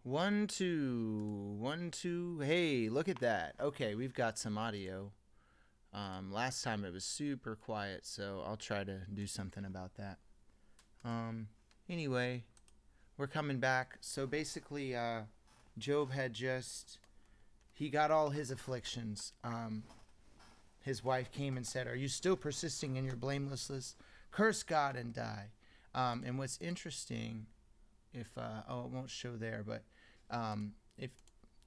1, 2, 1, 2. Hey, look at that. Okay, we've got some audio. Last time it was super quiet, so I'll try to do something about that. Anyway, we're coming back. So basically, Job had he got all his afflictions. His wife came and said, "Are you still persisting in your blamelessness? Curse God and die." And what's interesting, it won't show there, but if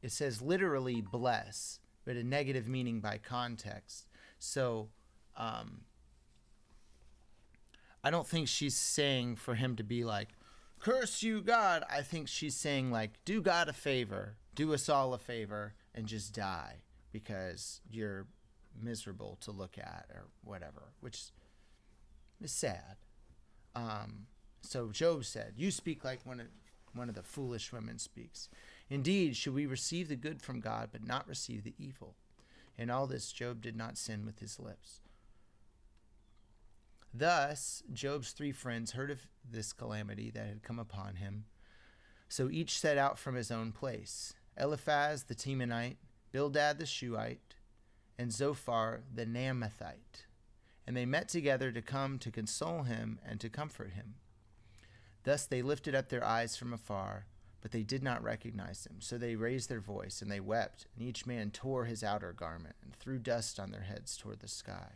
it says literally bless, but a negative meaning by context. So I don't think she's saying for him to be like, curse you, God. I think she's saying, like, do God a favor, do us all a favor, and just die because you're miserable to look at or whatever, which is sad. So Job said, you speak like one of the foolish women speaks. Indeed, should we receive the good from God, but not receive the evil? In all this, Job did not sin with his lips. Thus, Job's 3 friends heard of this calamity that had come upon him. So each set out from his own place. Eliphaz the Temanite, Bildad the Shuhite, and Zophar the Naamathite. And they met together to come to console him and to comfort him. Thus they lifted up their eyes from afar, but they did not recognize him. So they raised their voice, and they wept, and each man tore his outer garment, and threw dust on their heads toward the sky.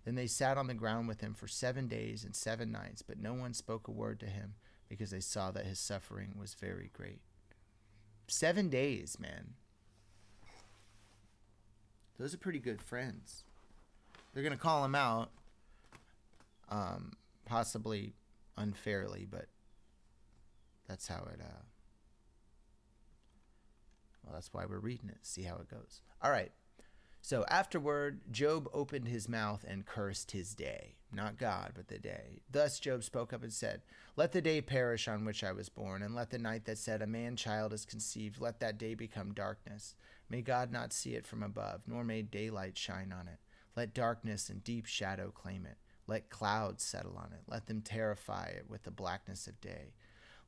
Then they sat on the ground with him for 7 days and 7 nights, but no one spoke a word to him, because they saw that his suffering was very great. 7 days, man. Those are pretty good friends. They're going to call him out, possibly unfairly, but that's how it, that's why we're reading it. See how it goes. All right. So afterward, Job opened his mouth and cursed his day. Not God, but the day. Thus Job spoke up and said, let the day perish on which I was born, and let the night that said a man-child is conceived, let that day become darkness. May God not see it from above, nor may daylight shine on it. Let darkness and deep shadow claim it. Let clouds settle on it. Let them terrify it with the blackness of day.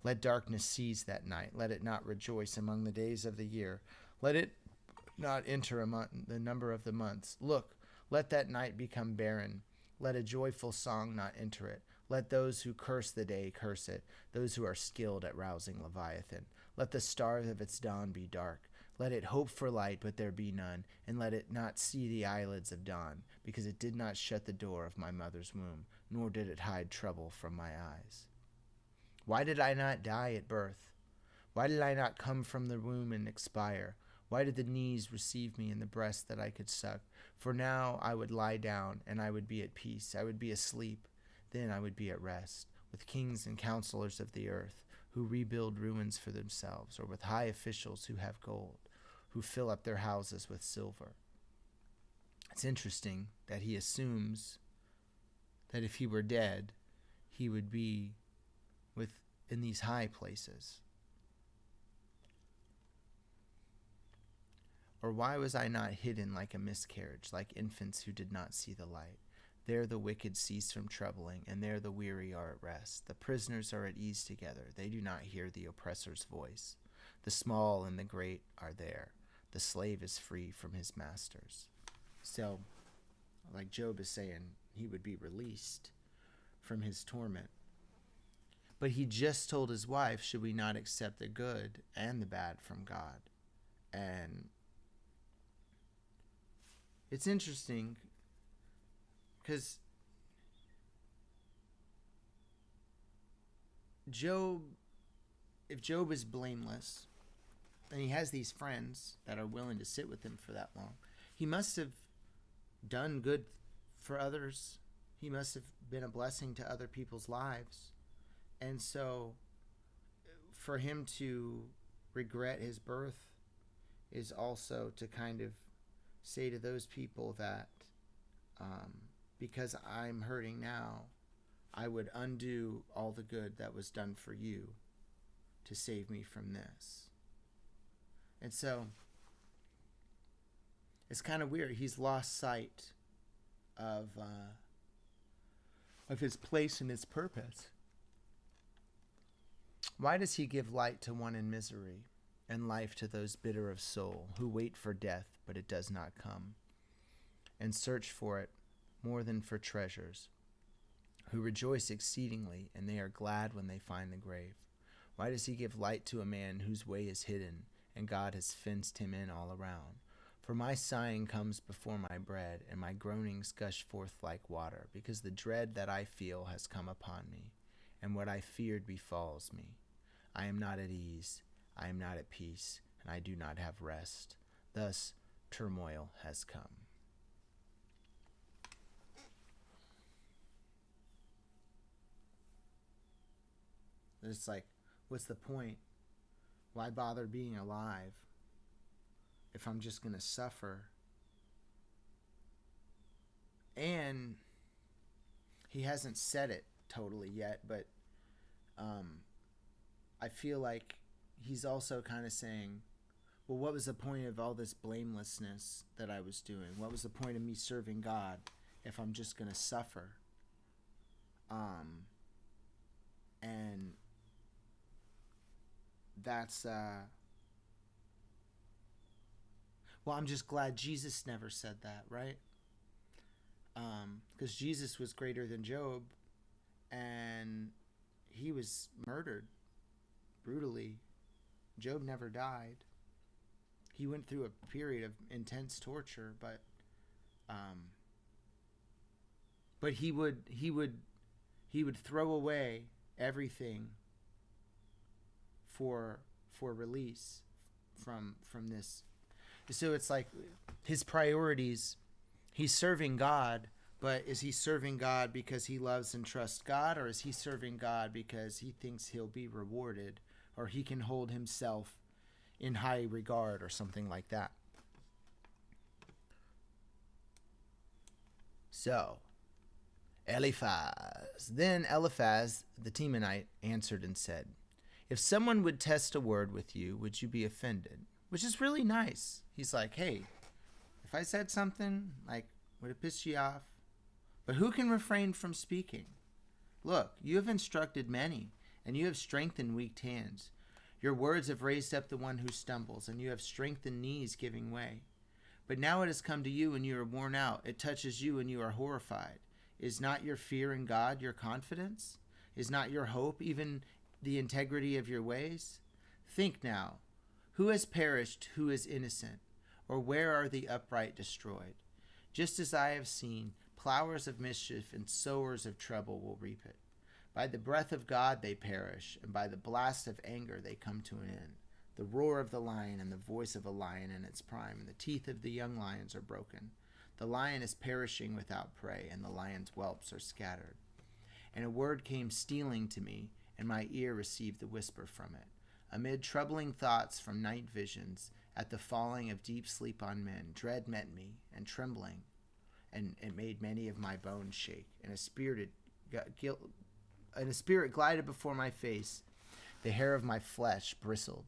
Let darkness seize that night. Let it not rejoice among the days of the year. Let it not enter among the number of the months. Look, let that night become barren. Let a joyful song not enter it. Let those who curse the day curse it, those who are skilled at rousing Leviathan. Let the stars of its dawn be dark. Let it hope for light, but there be none, and let it not see the eyelids of dawn, because it did not shut the door of my mother's womb, nor did it hide trouble from my eyes. Why did I not die at birth? Why did I not come from the womb and expire? Why did the knees receive me and the breast that I could suck? For now I would lie down, and I would be at peace. I would be asleep. Then I would be at rest, with kings and counselors of the earth, who rebuild ruins for themselves, or with high officials who have gold, who fill up their houses with silver. It's interesting that he assumes that if he were dead, he would be in these high places. Or why was I not hidden like a miscarriage, like infants who did not see the light? There the wicked cease from troubling, and there the weary are at rest. The prisoners are at ease together. They do not hear the oppressor's voice. The small and the great are there. The slave is free from his masters. So, like Job is saying, he would be released from his torment. But he just told his wife, should we not accept the good and the bad from God? And it's interesting because if Job is blameless, and he has these friends that are willing to sit with him for that long, he must have done good for others. He must have been a blessing to other people's lives. And so for him to regret his birth is also to kind of say to those people that because I'm hurting now, I would undo all the good that was done for you to save me from this. And so it's kind of weird. He's lost sight of his place and his purpose. Why does he give light to one in misery? and life to those bitter of soul, who wait for death, but it does not come, and search for it more than for treasures, who rejoice exceedingly, and they are glad when they find the grave. Why does he give light to a man whose way is hidden, and God has fenced him in all around? For my sighing comes before my bread, and my groanings gush forth like water, because the dread that I feel has come upon me, and what I feared befalls me. I am not at ease, I am not at peace, and I do not have rest. Thus turmoil has come. It's like, what's the point? Why bother being alive if I'm just going to suffer? And he hasn't said it totally yet, but I feel like he's also kind of saying, well, what was the point of all this blamelessness that I was doing? What was the point of me serving God if I'm just going to suffer? And that's, well, I'm just glad Jesus never said that, right? Because Jesus was greater than Job, and he was murdered brutally. Job never died. He went through a period of intense torture, but he would throw away everything for release from this. So it's like his priorities. He's serving God, but is he serving God because he loves and trusts God, or is he serving God because he thinks he'll be rewarded, or he can hold himself in high regard, or something like that? So, Then Eliphaz the Temanite answered and said, if someone would test a word with you, would you be offended? Which is really nice. He's like, hey, if I said something, like, would it piss you off? But who can refrain from speaking? Look, you have instructed many, and you have strengthened weak hands. Your words have raised up the one who stumbles, and you have strengthened knees giving way. But now it has come to you, and you are worn out. It touches you, and you are horrified. Is not your fear in God your confidence? Is not your hope even the integrity of your ways? Think now, who has perished, who is innocent? Or where are the upright destroyed? Just as I have seen, plowers of mischief and sowers of trouble will reap it. By the breath of God they perish, and by the blast of anger they come to an end. The roar of the lion and the voice of a lion in its prime, and the teeth of the young lions are broken. The lion is perishing without prey, and the lion's whelps are scattered. And a word came stealing to me, and my ear received the whisper from it. Amid troubling thoughts from night visions, at the falling of deep sleep on men, dread met me, and trembling, and it made many of my bones shake. And a spirit glided before my face. The hair of my flesh bristled.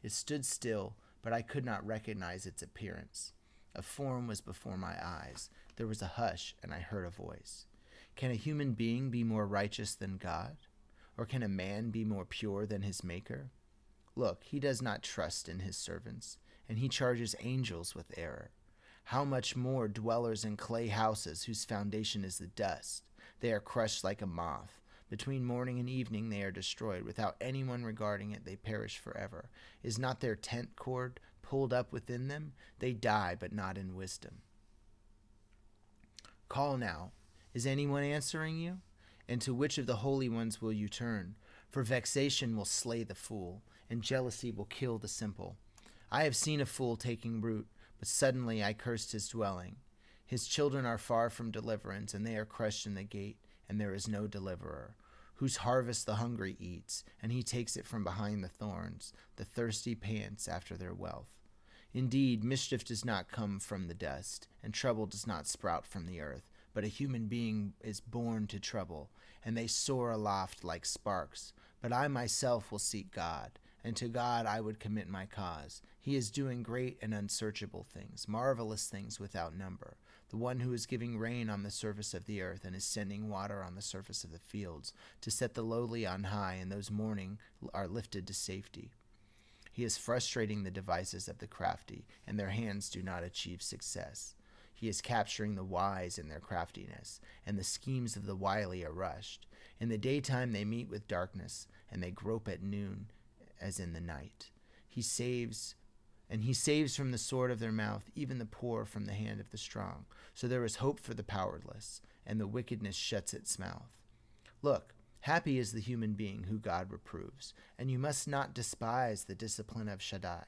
It stood still, but I could not recognize its appearance. A form was before my eyes. There was a hush, and I heard a voice. Can a human being be more righteous than God? Or can a man be more pure than his Maker? Look, he does not trust in his servants, and he charges angels with error. How much more dwellers in clay houses whose foundation is the dust? They are crushed like a moth. Between morning and evening they are destroyed. Without anyone regarding it, they perish forever. Is not their tent cord pulled up within them? They die, but not in wisdom. Call now. Is anyone answering you? And to which of the holy ones will you turn? For vexation will slay the fool, and jealousy will kill the simple. I have seen a fool taking root, but suddenly I cursed his dwelling. His children are far from deliverance, and they are crushed in the gate, and there is no deliverer. Whose harvest the hungry eats, and he takes it from behind the thorns. The thirsty pants after their wealth. Indeed, mischief does not come from the dust, and trouble does not sprout from the earth. But a human being is born to trouble, and they soar aloft like sparks. But I myself will seek God, and to God I would commit my cause. He is doing great and unsearchable things, marvelous things without number. The one who is giving rain on the surface of the earth and is sending water on the surface of the fields, to set the lowly on high, and those mourning are lifted to safety. He is frustrating the devices of the crafty, and their hands do not achieve success. He is capturing the wise in their craftiness, and the schemes of the wily are rushed. In the daytime they meet with darkness, and they grope at noon as in the night. He saves from the sword of their mouth even the poor from the hand of the strong. So there is hope for the powerless, and the wickedness shuts its mouth. Look, happy is the human being who God reproves, and you must not despise the discipline of Shaddai.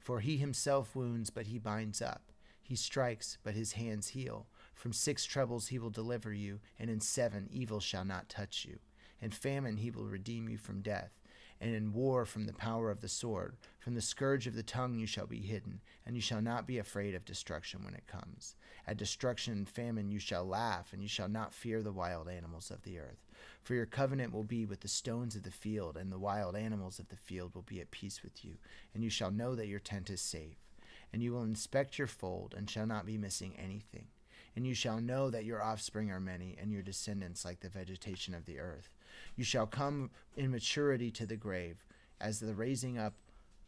For he himself wounds, but he binds up. He strikes, but his hands heal. From 6 troubles he will deliver you, and in 7 evil shall not touch you. In famine he will redeem you from death, and in war from the power of the sword. From the scourge of the tongue you shall be hidden, and you shall not be afraid of destruction when it comes. At destruction and famine you shall laugh, and you shall not fear the wild animals of the earth. For your covenant will be with the stones of the field, and the wild animals of the field will be at peace with you, and you shall know that your tent is safe. And you will inspect your fold, and shall not be missing anything. And you shall know that your offspring are many, and your descendants like the vegetation of the earth. You shall come in maturity to the grave, as the raising up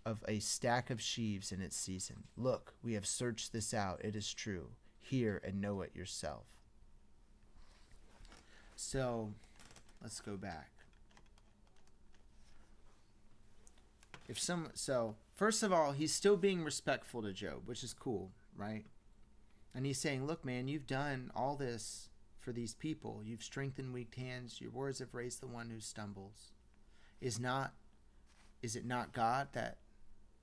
of a stack of sheaves in its season. Look, we have searched this out. It is true. Hear and know it yourself. So, let's go back. First of all, he's still being respectful to Job, which is cool, right? And he's saying, look, man, you've done all this for these people. You've strengthened weak hands. Your words have raised the one who stumbles. Is it not God that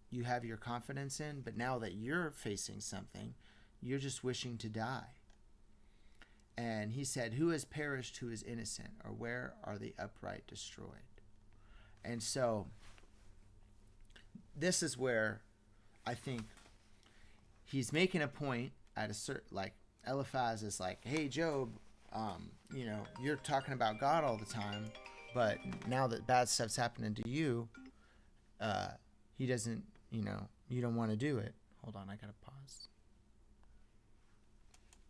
you have your confidence in? But now that you're facing something, you're just wishing to die. And he said, who has perished, who is innocent? Or where are the upright destroyed? And so this is where I think he's making a point at a certain, like Eliphaz is like, hey, Job, you're talking about God all the time, but now that bad stuff's happening to you, he doesn't, you don't want to do it. Hold on, I got to